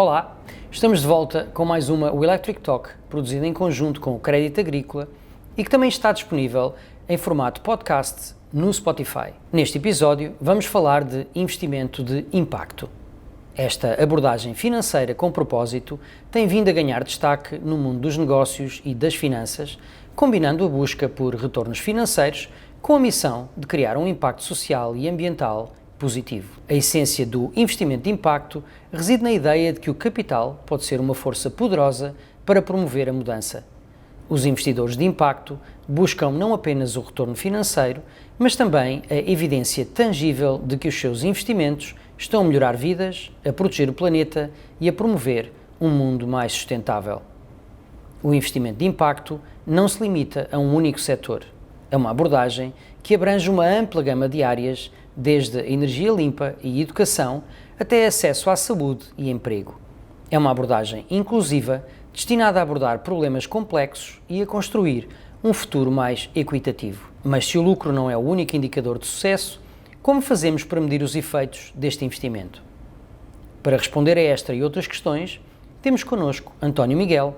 Olá, estamos de volta com mais uma o Electric Talk, produzida em conjunto com o Crédito Agrícola e que também está disponível em formato podcast no Spotify. Neste episódio vamos falar de investimento de impacto. Esta abordagem financeira com propósito tem vindo a ganhar destaque no mundo dos negócios e das finanças, combinando a busca por retornos financeiros com a missão de criar um impacto social e ambiental positivo. A essência do investimento de impacto reside na ideia de que o capital pode ser uma força poderosa para promover a mudança. Os investidores de impacto buscam não apenas o retorno financeiro, mas também a evidência tangível de que os seus investimentos estão a melhorar vidas, a proteger o planeta e a promover um mundo mais sustentável. O investimento de impacto não se limita a um único setor. É uma abordagem que abrange uma ampla gama de áreas, desde a energia limpa e educação até acesso à saúde e emprego. É uma abordagem inclusiva, destinada a abordar problemas complexos e a construir um futuro mais equitativo. Mas se o lucro não é o único indicador de sucesso, como fazemos para medir os efeitos deste investimento? Para responder a esta e outras questões, temos connosco António Miguel,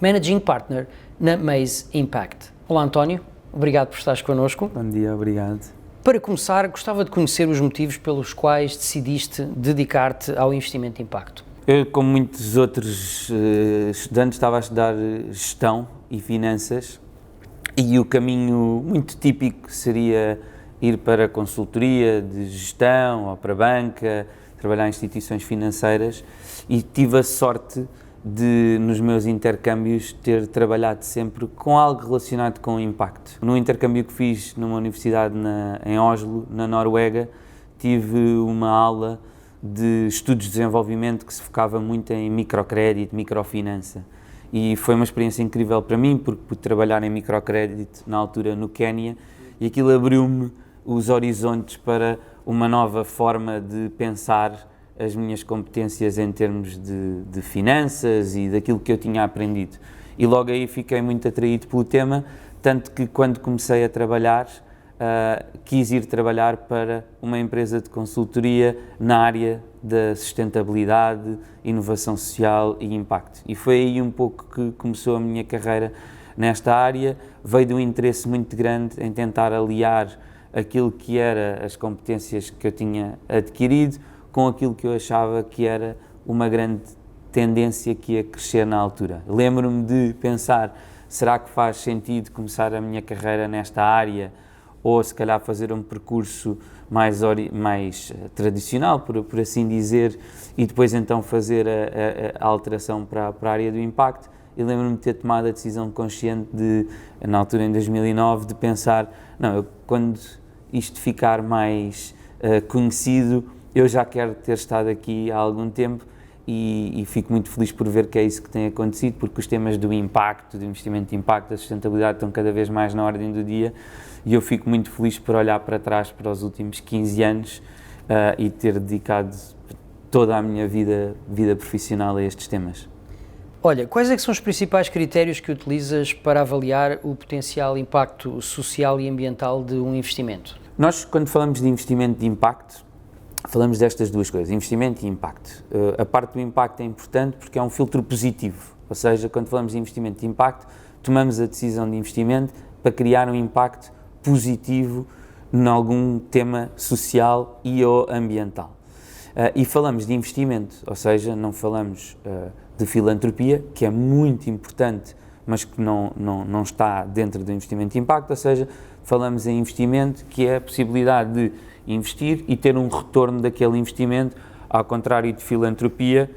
Managing Partner na Maze Impact. Olá António, obrigado por estares connosco. Bom dia, obrigado. Para começar, gostava de conhecer os motivos pelos quais decidiste dedicar-te ao investimento de impacto. Eu, como muitos outros estudantes, estava a estudar gestão e finanças e o caminho muito típico seria ir para a consultoria de gestão ou para a banca, trabalhar em instituições financeiras e tive a sorte de, nos meus intercâmbios, ter trabalhado sempre com algo relacionado com o impacto. No intercâmbio que fiz numa universidade em Oslo, na Noruega, tive uma aula de estudos de desenvolvimento que se focava muito em microcrédito, microfinança. E foi uma experiência incrível para mim, porque pude trabalhar em microcrédito na altura no Quénia e aquilo abriu-me os horizontes para uma nova forma de pensar as minhas competências em termos de finanças e daquilo que eu tinha aprendido. E logo aí fiquei muito atraído pelo tema, tanto que quando comecei a trabalhar, quis ir trabalhar para uma empresa de consultoria na área da sustentabilidade, inovação social e impacto. E foi aí um pouco que começou a minha carreira nesta área, veio de um interesse muito grande em tentar aliar aquilo que era as competências que eu tinha adquirido com aquilo que eu achava que era uma grande tendência que ia crescer na altura. Lembro-me de pensar, será que faz sentido começar a minha carreira nesta área ou se calhar fazer um percurso mais tradicional, por assim dizer, e depois então fazer a alteração para a área do impacto. E lembro-me de ter tomado a decisão consciente na altura em 2009, de pensar, não, quando isto ficar mais conhecido, eu já quero ter estado aqui há algum tempo e fico muito feliz por ver que é isso que tem acontecido, porque os temas do impacto, do investimento de impacto, da sustentabilidade estão cada vez mais na ordem do dia e eu fico muito feliz por olhar para trás para os últimos 15 anos e ter dedicado toda a minha vida profissional a estes temas. Olha, quais é que são os principais critérios que utilizas para avaliar o potencial impacto social e ambiental de um investimento? Nós, quando falamos de investimento de impacto, falamos destas duas coisas, investimento e impacto. A parte do impacto é importante porque é um filtro positivo, ou seja, quando falamos de investimento de impacto, tomamos a decisão de investimento para criar um impacto positivo em algum tema social e ou ambiental. E falamos de investimento, ou seja, não falamos de filantropia, que é muito importante, mas que não está dentro do investimento de impacto, ou seja, falamos em investimento, que é a possibilidade de investir e ter um retorno daquele investimento, ao contrário de filantropia,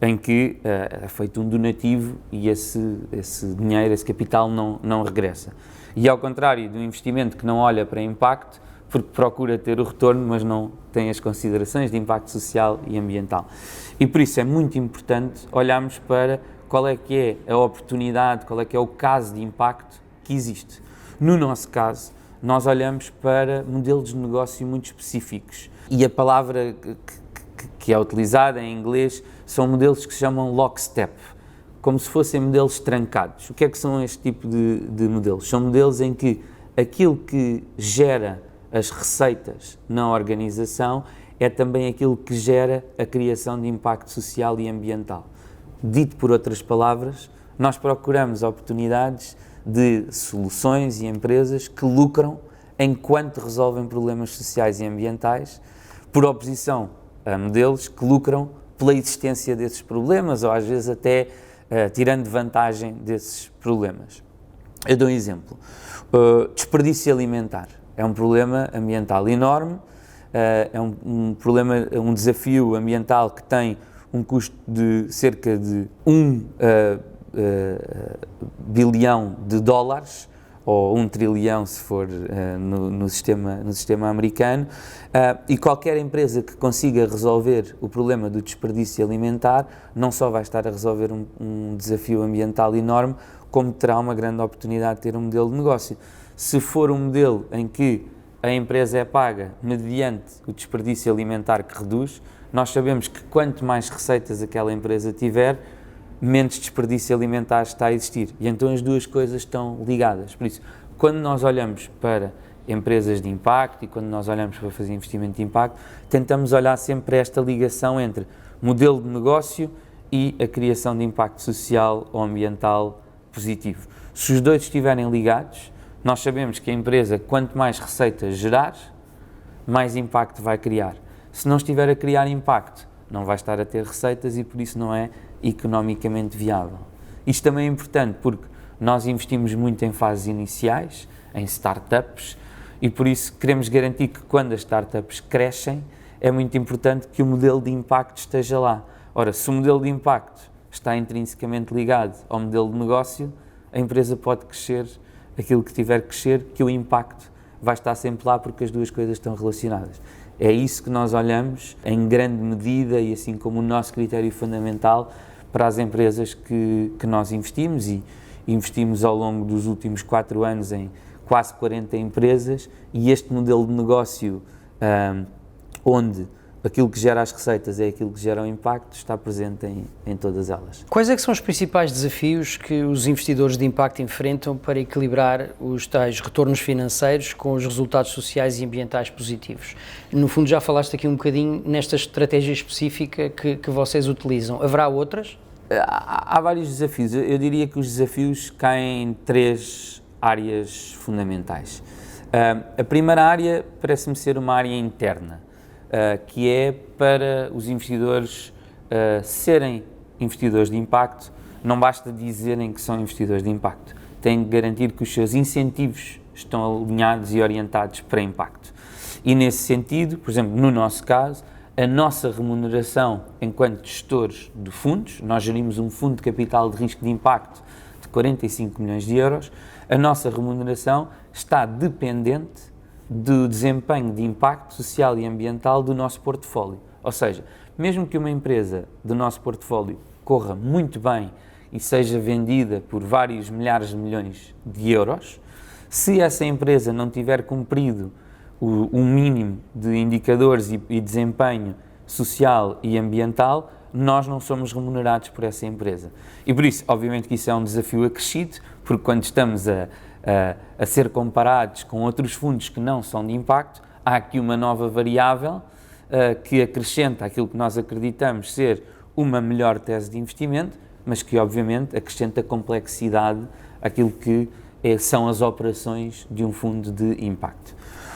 em que é feito um donativo e esse dinheiro, esse capital não regressa. E ao contrário do investimento que não olha para impacto, porque procura ter o retorno, mas não tem as considerações de impacto social e ambiental. E por isso é muito importante olharmos para qual é que é a oportunidade, qual é que é o caso de impacto que existe. No nosso caso, nós olhamos para modelos de negócio muito específicos e a palavra que é utilizada em inglês são modelos que se chamam lockstep, como se fossem modelos trancados. O que é que são este tipo de modelos? São modelos em que aquilo que gera as receitas na organização é também aquilo que gera a criação de impacto social e ambiental. Dito por outras palavras, nós procuramos oportunidades de soluções e empresas que lucram enquanto resolvem problemas sociais e ambientais, por oposição a modelos que lucram pela existência desses problemas ou às vezes até tirando vantagem desses problemas. Eu dou um exemplo. Desperdício alimentar é um problema ambiental enorme, é um desafio ambiental que tem um custo de cerca de $1 bilhão, ou 1 trilhão se for no sistema americano, e qualquer empresa que consiga resolver o problema do desperdício alimentar não só vai estar a resolver um desafio ambiental enorme, como terá uma grande oportunidade de ter um modelo de negócio. Se for um modelo em que a empresa é paga mediante o desperdício alimentar que reduz, nós sabemos que quanto mais receitas aquela empresa tiver, menos desperdício alimentar está a existir. E então as duas coisas estão ligadas. Por isso, quando nós olhamos para empresas de impacto e quando nós olhamos para fazer investimento de impacto, tentamos olhar sempre para esta ligação entre modelo de negócio e a criação de impacto social ou ambiental positivo. Se os dois estiverem ligados, nós sabemos que a empresa, quanto mais receitas gerar, mais impacto vai criar. Se não estiver a criar impacto, não vai estar a ter receitas e por isso não é economicamente viável. Isto também é importante porque nós investimos muito em fases iniciais, em startups, e por isso queremos garantir que quando as startups crescem, é muito importante que o modelo de impacto esteja lá. Ora, se o modelo de impacto está intrinsecamente ligado ao modelo de negócio, a empresa pode crescer aquilo que tiver que crescer, que o impacto vai estar sempre lá porque as duas coisas estão relacionadas. É isso que nós olhamos em grande medida e assim como o nosso critério fundamental para as empresas que nós investimos, e investimos ao longo dos últimos 4 anos em quase 40 empresas, e este modelo de negócio onde aquilo que gera as receitas é aquilo que gera o impacto, está presente em todas elas. Quais é que são os principais desafios que os investidores de impacto enfrentam para equilibrar os tais retornos financeiros com os resultados sociais e ambientais positivos? No fundo já falaste aqui um bocadinho nesta estratégia específica que vocês utilizam. Haverá outras? Há vários desafios. Eu diria que os desafios caem em 3 áreas fundamentais. A primeira área parece-me ser uma área interna, que é para os investidores serem investidores de impacto, não basta dizerem que são investidores de impacto, têm de garantir que os seus incentivos estão alinhados e orientados para impacto. E nesse sentido, por exemplo, no nosso caso, a nossa remuneração enquanto gestores de fundos, nós gerimos um fundo de capital de risco de impacto de 45 milhões de euros, a nossa remuneração está dependente do desempenho de impacto social e ambiental do nosso portfólio. Ou seja, mesmo que uma empresa do nosso portfólio corra muito bem e seja vendida por vários milhares de milhões de euros, se essa empresa não tiver cumprido o mínimo de indicadores e desempenho social e ambiental, nós não somos remunerados por essa empresa. E por isso, obviamente que isso é um desafio acrescido, porque quando estamos a ser comparados com outros fundos que não são de impacto, há aqui uma nova variável que acrescenta aquilo que nós acreditamos ser uma melhor tese de investimento, mas que obviamente acrescenta complexidade àquilo que são as operações de um fundo de impacto.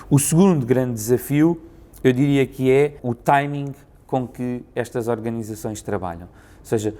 O segundo grande desafio, eu diria que é o timing com que estas organizações trabalham. Ou seja,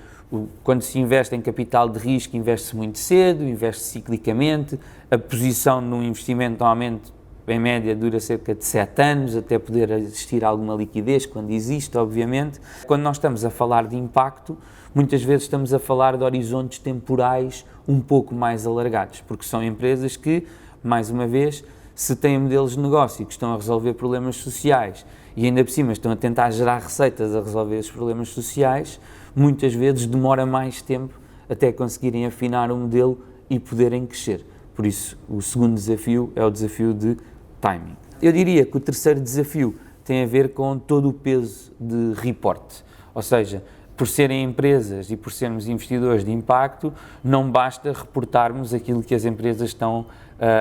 quando se investe em capital de risco, investe-se muito cedo, investe-se ciclicamente, a posição num investimento normalmente, em média, dura cerca de 7 anos, até poder existir alguma liquidez, quando existe, obviamente. Quando nós estamos a falar de impacto, muitas vezes estamos a falar de horizontes temporais um pouco mais alargados, porque são empresas que, mais uma vez, se têm modelos de negócio que estão a resolver problemas sociais e ainda por cima estão a tentar gerar receitas a resolver esses problemas sociais, muitas vezes demora mais tempo até conseguirem afinar o modelo e poderem crescer. Por isso, o segundo desafio é o desafio de timing. Eu diria que o terceiro desafio tem a ver com todo o peso de reporte, ou seja, por serem empresas e por sermos investidores de impacto, não basta reportarmos aquilo que as empresas estão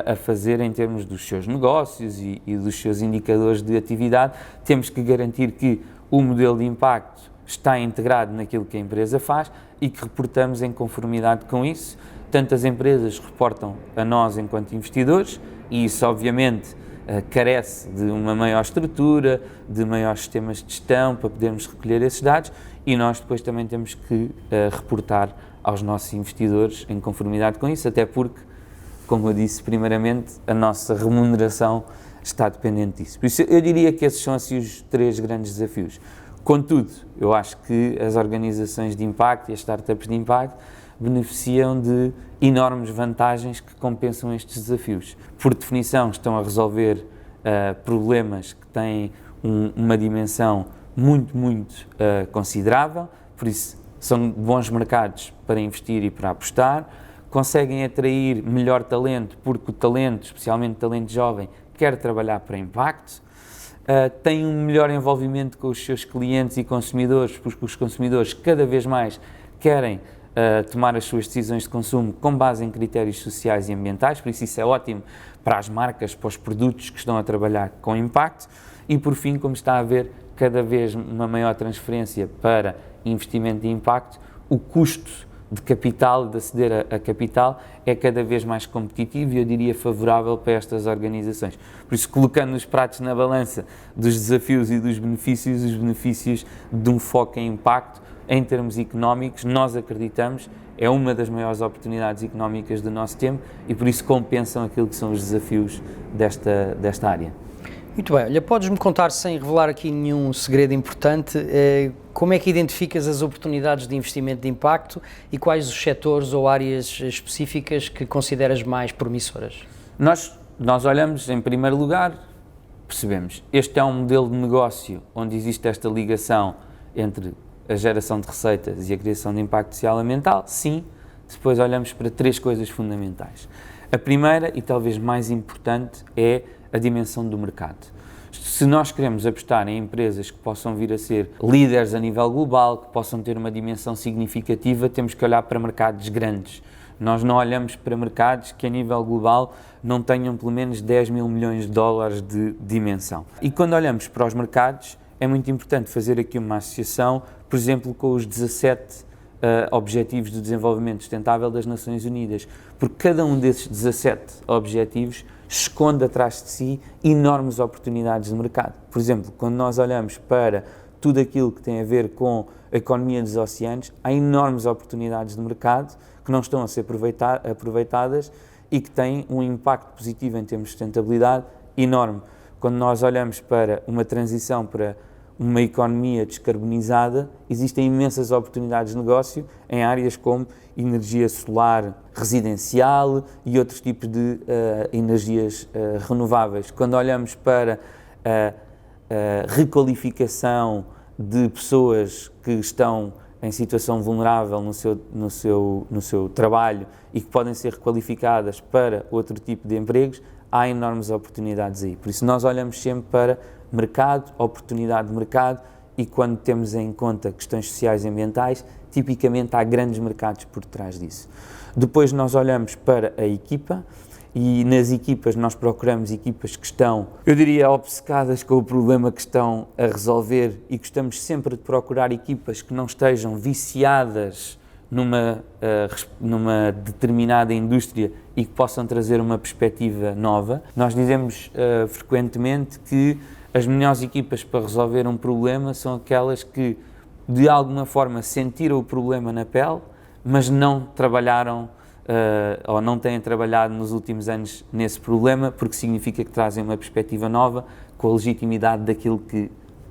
a fazer em termos dos seus negócios e dos seus indicadores de atividade. Temos que garantir que o modelo de impacto está integrado naquilo que a empresa faz e que reportamos em conformidade com isso. Tanto as empresas reportam a nós enquanto investidores, e isso obviamente carece de uma maior estrutura, de maiores sistemas de gestão para podermos recolher esses dados, e nós depois também temos que reportar aos nossos investidores em conformidade com isso, até porque, como eu disse primeiramente, a nossa remuneração está dependente disso. Por isso eu diria que esses são assim os 3 grandes desafios. Contudo, eu acho que as organizações de impacto e as startups de impacto beneficiam de enormes vantagens que compensam estes desafios. Por definição, estão a resolver problemas que têm uma dimensão muito considerável, por isso são bons mercados para investir e para apostar, conseguem atrair melhor talento, porque o talento, especialmente o talento jovem, quer trabalhar para impacto, têm um melhor envolvimento com os seus clientes e consumidores, porque os consumidores cada vez mais querem tomar as suas decisões de consumo com base em critérios sociais e ambientais, por isso é ótimo para as marcas, para os produtos que estão a trabalhar com impacto. E por fim, como está a haver cada vez uma maior transferência para investimento de impacto, o custo de capital, de aceder a capital, é cada vez mais competitivo e eu diria favorável para estas organizações. Por isso, colocando os pratos na balança dos desafios e dos benefícios, os benefícios de um foco em impacto, em termos económicos, nós acreditamos, é uma das maiores oportunidades económicas do nosso tempo e por isso compensam aquilo que são os desafios desta área. Muito bem, olha, podes-me contar, sem revelar aqui nenhum segredo importante, como é que identificas as oportunidades de investimento de impacto e quais os setores ou áreas específicas que consideras mais promissoras? Nós olhamos, em primeiro lugar, percebemos, este é um modelo de negócio onde existe esta ligação entre a geração de receitas e a criação de impacto social e ambiental, sim. Depois olhamos para 3 coisas fundamentais. A primeira, e talvez mais importante, é a dimensão do mercado. Se nós queremos apostar em empresas que possam vir a ser líderes a nível global, que possam ter uma dimensão significativa, temos que olhar para mercados grandes. Nós não olhamos para mercados que a nível global não tenham pelo menos 10 mil milhões de dólares de dimensão. E quando olhamos para os mercados, é muito importante fazer aqui uma associação, por exemplo, com os 17 Objetivos de Desenvolvimento Sustentável das Nações Unidas, porque cada um desses 17 objetivos esconde atrás de si enormes oportunidades de mercado. Por exemplo, quando nós olhamos para tudo aquilo que tem a ver com a economia dos oceanos, há enormes oportunidades de mercado que não estão a ser aproveitadas e que têm um impacto positivo em termos de sustentabilidade enorme. Quando nós olhamos para uma transição para uma economia descarbonizada, existem imensas oportunidades de negócio em áreas como energia solar residencial e outros tipos de energias renováveis. Quando olhamos para a requalificação de pessoas que estão em situação vulnerável no seu trabalho e que podem ser requalificadas para outro tipo de empregos, há enormes oportunidades aí. Por isso nós olhamos sempre para mercado, oportunidade de mercado, e quando temos em conta questões sociais e ambientais, tipicamente há grandes mercados por trás disso. Depois nós olhamos para a equipa e nas equipas nós procuramos equipas que estão, eu diria, obcecadas com o problema que estão a resolver e gostamos sempre de procurar equipas que não estejam viciadas numa determinada indústria e que possam trazer uma perspectiva nova. Nós dizemos frequentemente que as melhores equipas para resolver um problema são aquelas que, de alguma forma, sentiram o problema na pele, mas não trabalharam ou não têm trabalhado nos últimos anos nesse problema, porque significa que trazem uma perspectiva nova com a legitimidade daquilo que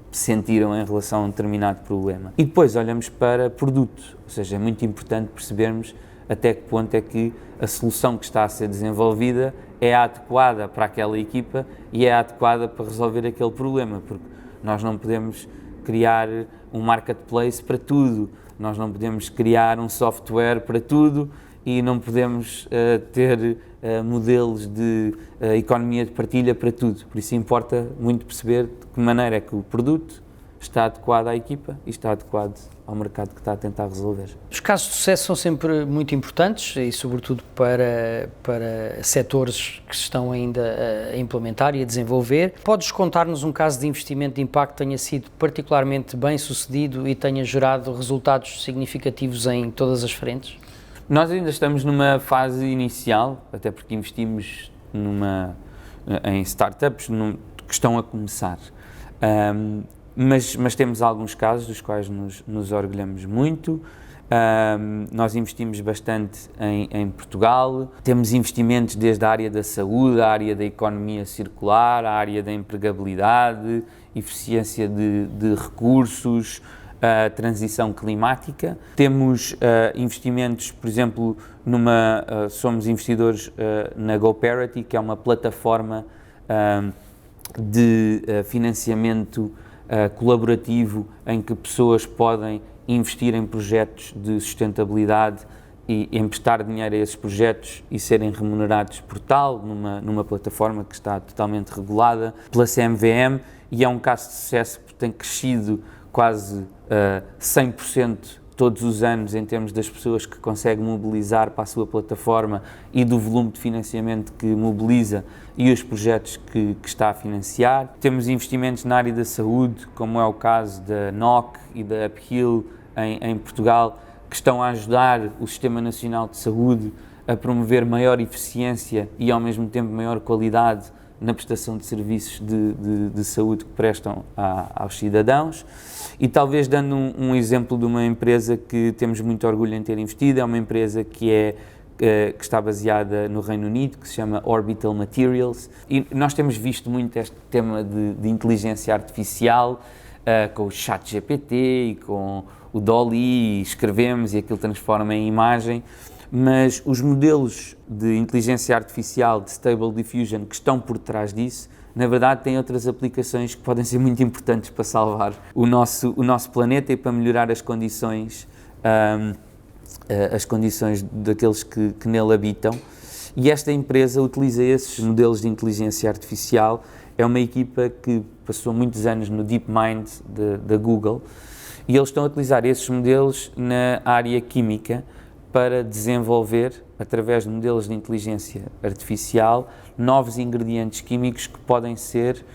sentiram em relação a um determinado problema. E depois olhamos para produto, ou seja, é muito importante percebermos até que ponto é que a solução que está a ser desenvolvida é adequada para aquela equipa e é adequada para resolver aquele problema, porque nós não podemos criar um marketplace para tudo, nós não podemos criar um software para tudo e não podemos ter modelos de economia de partilha para tudo. Por isso importa muito perceber de que maneira é que o produto está adequado à equipa e está adequado ao mercado que está a tentar resolver. Os casos de sucesso são sempre muito importantes e sobretudo para setores que se estão ainda a implementar e a desenvolver. Podes contar-nos um caso de investimento de impacto que tenha sido particularmente bem sucedido e tenha gerado resultados significativos em todas as frentes? Nós ainda estamos numa fase inicial, até porque investimos em startups que estão a começar. Mas temos alguns casos dos quais nos orgulhamos muito. Nós investimos bastante em Portugal, temos investimentos desde a área da saúde, a área da economia circular, a área da empregabilidade, eficiência de recursos, transição climática. Temos investimentos, por exemplo, somos investidores na GoParity, que é uma plataforma de financiamento colaborativo em que pessoas podem investir em projetos de sustentabilidade e emprestar dinheiro a esses projetos e serem remunerados por tal, numa plataforma que está totalmente regulada pela CMVM, e é um caso de sucesso porque tem crescido quase 100% todos os anos em termos das pessoas que consegue mobilizar para a sua plataforma e do volume de financiamento que mobiliza e os projetos que está a financiar. Temos investimentos na área da saúde, como é o caso da NOC e da Uphill em Portugal, que estão a ajudar o Sistema Nacional de Saúde a promover maior eficiência e ao mesmo tempo maior qualidade na prestação de serviços de saúde que prestam aos cidadãos. E talvez dando um exemplo de uma empresa que temos muito orgulho em ter investido, é uma empresa que está baseada no Reino Unido, que se chama Orbital Materials, e nós temos visto muito este tema de inteligência artificial, com o ChatGPT e com o DALL-E, escrevemos e aquilo transforma em imagem, mas os modelos de inteligência artificial, de Stable Diffusion, que estão por trás disso, na verdade têm outras aplicações que podem ser muito importantes para salvar o nosso planeta e para melhorar as condições daqueles que nele habitam. E esta empresa utiliza esses modelos de inteligência artificial. É uma equipa que passou muitos anos no DeepMind da Google, e eles estão a utilizar esses modelos na área química para desenvolver, através de modelos de inteligência artificial, novos ingredientes químicos que podem ser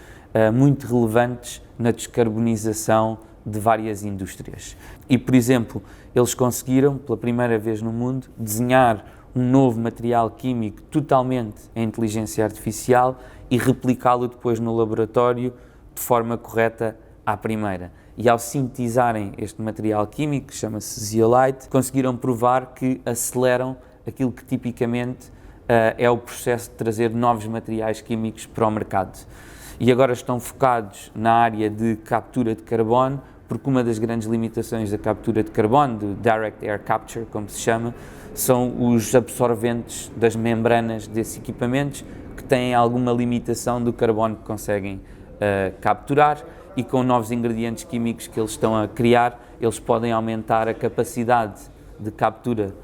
muito relevantes na descarbonização de várias indústrias. E, por exemplo, eles conseguiram, pela primeira vez no mundo, desenhar um novo material químico totalmente em inteligência artificial e replicá-lo depois no laboratório de forma correta à primeira. E ao sintetizarem este material químico, que chama-se zeolite, conseguiram provar que aceleram aquilo que tipicamente é o processo de trazer novos materiais químicos para o mercado. E agora estão focados na área de captura de carbono, porque uma das grandes limitações da captura de carbono, do Direct Air Capture, como se chama, são os absorventes das membranas desses equipamentos, que têm alguma limitação do carbono que conseguem capturar, e com novos ingredientes químicos que eles estão a criar, eles podem aumentar a capacidade de captura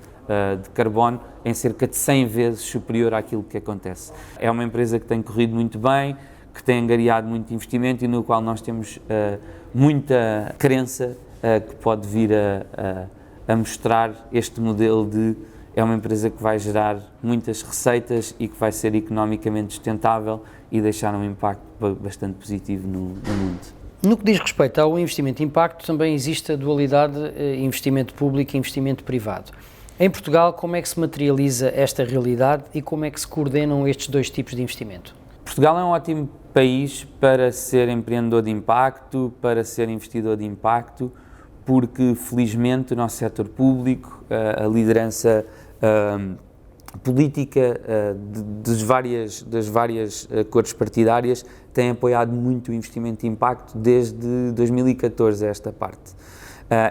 de carbono em cerca de 100 vezes superior àquilo que acontece. É uma empresa que tem corrido muito bem, que tem angariado muito investimento e no qual nós temos muita crença que pode vir a mostrar este modelo é uma empresa que vai gerar muitas receitas e que vai ser economicamente sustentável e deixar um impacto bastante positivo no mundo. No que diz respeito ao investimento de impacto, também existe a dualidade investimento público e investimento privado. Em Portugal, como é que se materializa esta realidade e como é que se coordenam estes dois tipos de investimento? Portugal é um ótimo país para ser empreendedor de impacto, para ser investidor de impacto, porque felizmente o nosso setor público, a liderança política das várias cores partidárias tem apoiado muito o investimento de impacto desde 2014 a esta parte.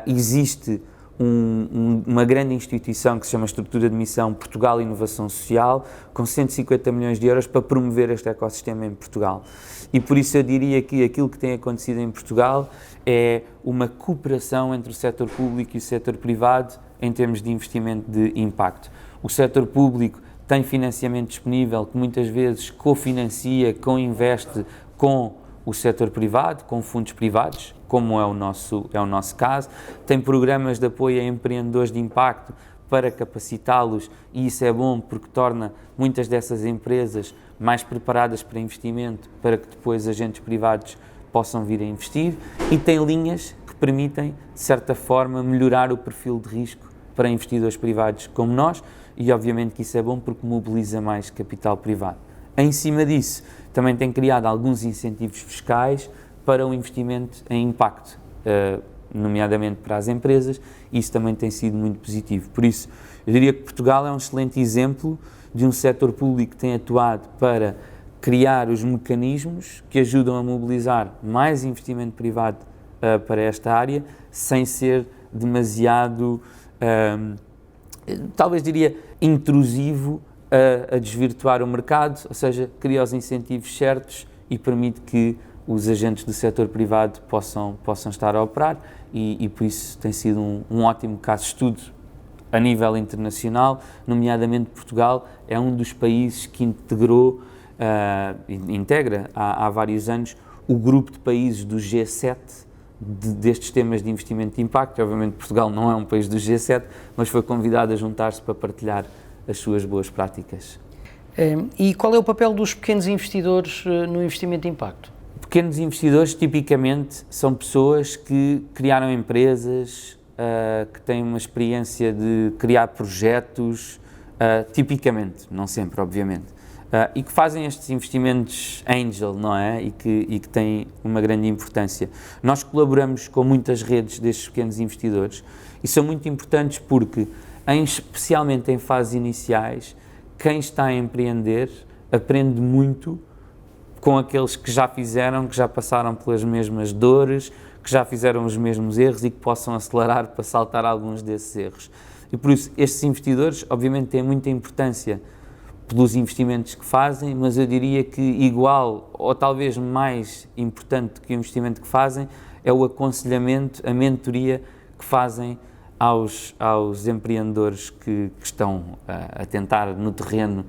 Existe uma grande instituição que se chama Estrutura de Missão Portugal Inovação Social, com 150 milhões de euros para promover este ecossistema em Portugal. E por isso eu diria que aquilo que tem acontecido em Portugal é uma cooperação entre o setor público e o setor privado em termos de investimento de impacto. O setor público tem financiamento disponível que muitas vezes cofinancia, co-investe com o setor privado, com fundos privados, como é o nosso caso. Tem programas de apoio a empreendedores de impacto para capacitá-los, e isso é bom porque torna muitas dessas empresas mais preparadas para investimento, para que depois agentes privados possam vir a investir, e tem linhas que permitem, de certa forma, melhorar o perfil de risco para investidores privados como nós, e obviamente que isso é bom porque mobiliza mais capital privado. Em cima disso, também tem criado alguns incentivos fiscais para o investimento em impacto, nomeadamente para as empresas, e isso também tem sido muito positivo. Por isso, eu diria que Portugal é um excelente exemplo de um setor público que tem atuado para criar os mecanismos que ajudam a mobilizar mais investimento privado para esta área, sem ser demasiado, talvez diria, intrusivo a desvirtuar o mercado, ou seja, cria os incentivos certos e permite que os agentes do setor privado possam estar a operar, e por isso tem sido um ótimo caso de estudo a nível internacional, nomeadamente Portugal é um dos países que integra há vários anos o grupo de países do G7 destes temas de investimento de impacto. Obviamente Portugal não é um país do G7, mas foi convidado a juntar-se para partilhar as suas boas práticas. E qual é o papel dos pequenos investidores no investimento de impacto? Pequenos investidores, tipicamente, são pessoas que criaram empresas, que têm uma experiência de criar projetos, tipicamente, não sempre, obviamente, e que fazem estes investimentos angel, não é? E que têm uma grande importância. Nós colaboramos com muitas redes destes pequenos investidores e são muito importantes porque, especialmente em fases iniciais, quem está a empreender aprende muito com aqueles que já fizeram, que já passaram pelas mesmas dores, que já fizeram os mesmos erros e que possam acelerar para saltar alguns desses erros. E por isso, estes investidores, obviamente, têm muita importância pelos investimentos que fazem, mas eu diria que igual, ou talvez mais importante que o investimento que fazem, é o aconselhamento, a mentoria que fazem aos empreendedores que estão a tentar no terreno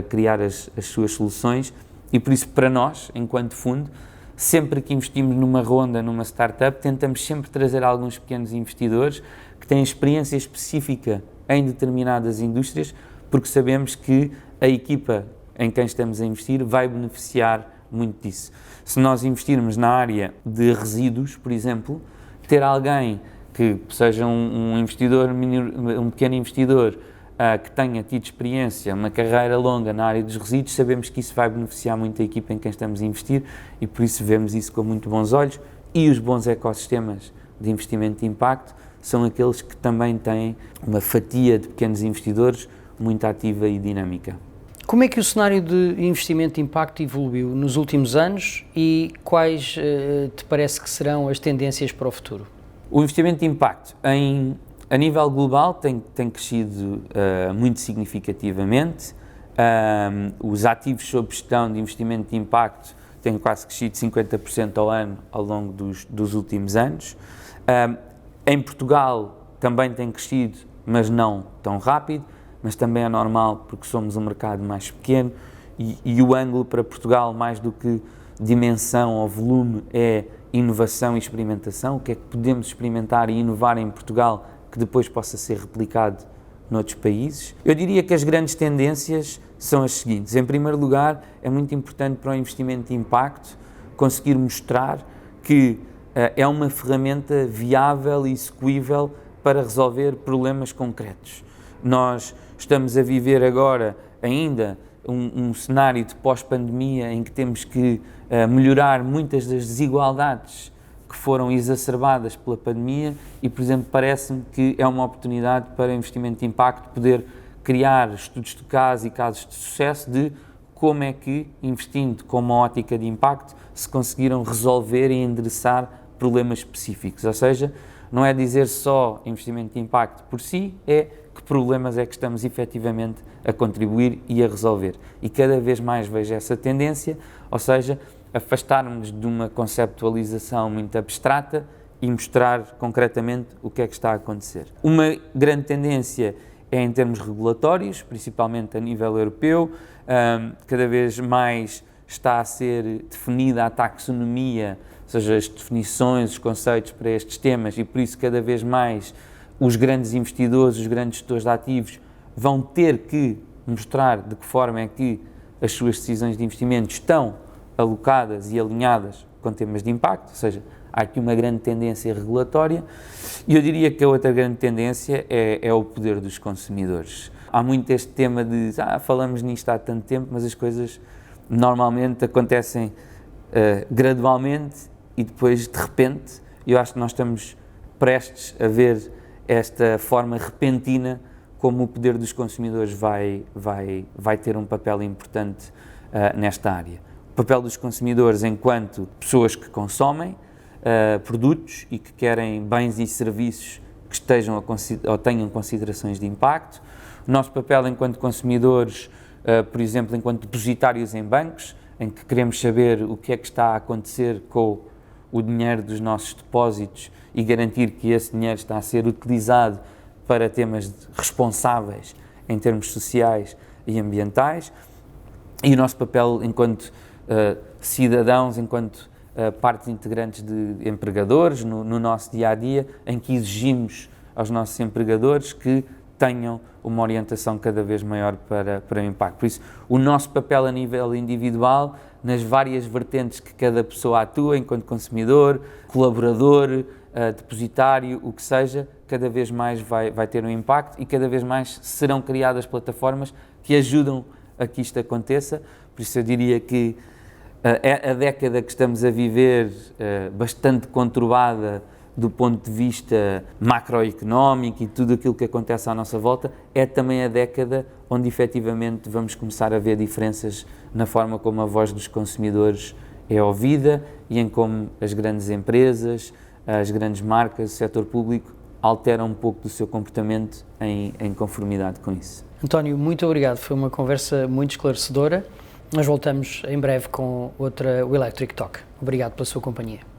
criar as suas soluções. E por isso, para nós, enquanto fundo, sempre que investimos numa ronda, numa startup, tentamos sempre trazer alguns pequenos investidores que têm experiência específica em determinadas indústrias, porque sabemos que a equipa em quem estamos a investir vai beneficiar muito disso. Se nós investirmos na área de resíduos, por exemplo, ter alguém que seja um investidor, um pequeno investidor, que tenha tido experiência, uma carreira longa na área dos resíduos, sabemos que isso vai beneficiar muito a equipa em quem estamos a investir, e por isso vemos isso com muito bons olhos. E os bons ecossistemas de investimento de impacto são aqueles que também têm uma fatia de pequenos investidores muito ativa e dinâmica. Como é que o cenário de investimento de impacto evoluiu nos últimos anos e quais te parece que serão as tendências para o futuro? O investimento de impacto a nível global tem crescido muito significativamente. Os ativos sob gestão de investimento de impacto têm quase crescido 50% ao ano ao longo dos últimos anos. Em Portugal também tem crescido, mas não tão rápido, mas também é normal porque somos um mercado mais pequeno e o ângulo para Portugal, mais do que dimensão ou volume, é inovação e experimentação. O que é que podemos experimentar e inovar em Portugal que depois possa ser replicado noutros países? Eu diria que as grandes tendências são as seguintes. Em primeiro lugar, é muito importante para o investimento de impacto conseguir mostrar que é uma ferramenta viável e execuível para resolver problemas concretos. Nós estamos a viver agora ainda um cenário de pós-pandemia em que temos que melhorar muitas das desigualdades que foram exacerbadas pela pandemia e, por exemplo, parece-me que é uma oportunidade para o investimento de impacto poder criar estudos de caso e casos de sucesso de como é que, investindo com uma ótica de impacto, se conseguiram resolver e endereçar problemas específicos. Ou seja, não é dizer só investimento de impacto por si, é que problemas é que estamos efetivamente a contribuir e a resolver. E cada vez mais vejo essa tendência, ou seja, afastarmos de uma conceptualização muito abstrata e mostrar concretamente o que é que está a acontecer. Uma grande tendência é em termos regulatórios, principalmente a nível europeu, cada vez mais está a ser definida a taxonomia, ou seja, as definições, os conceitos para estes temas, e por isso cada vez mais os grandes investidores, os grandes gestores de ativos vão ter que mostrar de que forma é que as suas decisões de investimento estão alocadas e alinhadas com temas de impacto, ou seja, há aqui uma grande tendência regulatória, e eu diria que a outra grande tendência é o poder dos consumidores. Há muito este tema de, falamos nisto há tanto tempo, mas as coisas normalmente acontecem gradualmente e depois de repente. Eu acho que nós estamos prestes a ver esta forma repentina como o poder dos consumidores vai ter um papel importante nesta área. O papel dos consumidores enquanto pessoas que consomem produtos e que querem bens e serviços que estejam ou tenham considerações de impacto. O nosso papel enquanto consumidores, por exemplo, enquanto depositários em bancos, em que queremos saber o que é que está a acontecer com o dinheiro dos nossos depósitos e garantir que esse dinheiro está a ser utilizado para temas responsáveis em termos sociais e ambientais. E o nosso papel enquanto cidadãos, enquanto partes integrantes de empregadores no nosso dia-a-dia, em que exigimos aos nossos empregadores que tenham uma orientação cada vez maior para o impacto. Por isso, o nosso papel a nível individual, nas várias vertentes que cada pessoa atua, enquanto consumidor, colaborador, depositário, o que seja, cada vez mais vai ter um impacto e cada vez mais serão criadas plataformas que ajudam a que isto aconteça. Por isso eu diria que a década que estamos a viver, bastante conturbada do ponto de vista macroeconómico e tudo aquilo que acontece à nossa volta, é também a década onde efetivamente vamos começar a ver diferenças na forma como a voz dos consumidores é ouvida e em como as grandes empresas, as grandes marcas, o setor público alteram um pouco do seu comportamento em conformidade com isso. António, muito obrigado, foi uma conversa muito esclarecedora. Nós voltamos em breve com outra Electric Talk. Obrigado pela sua companhia.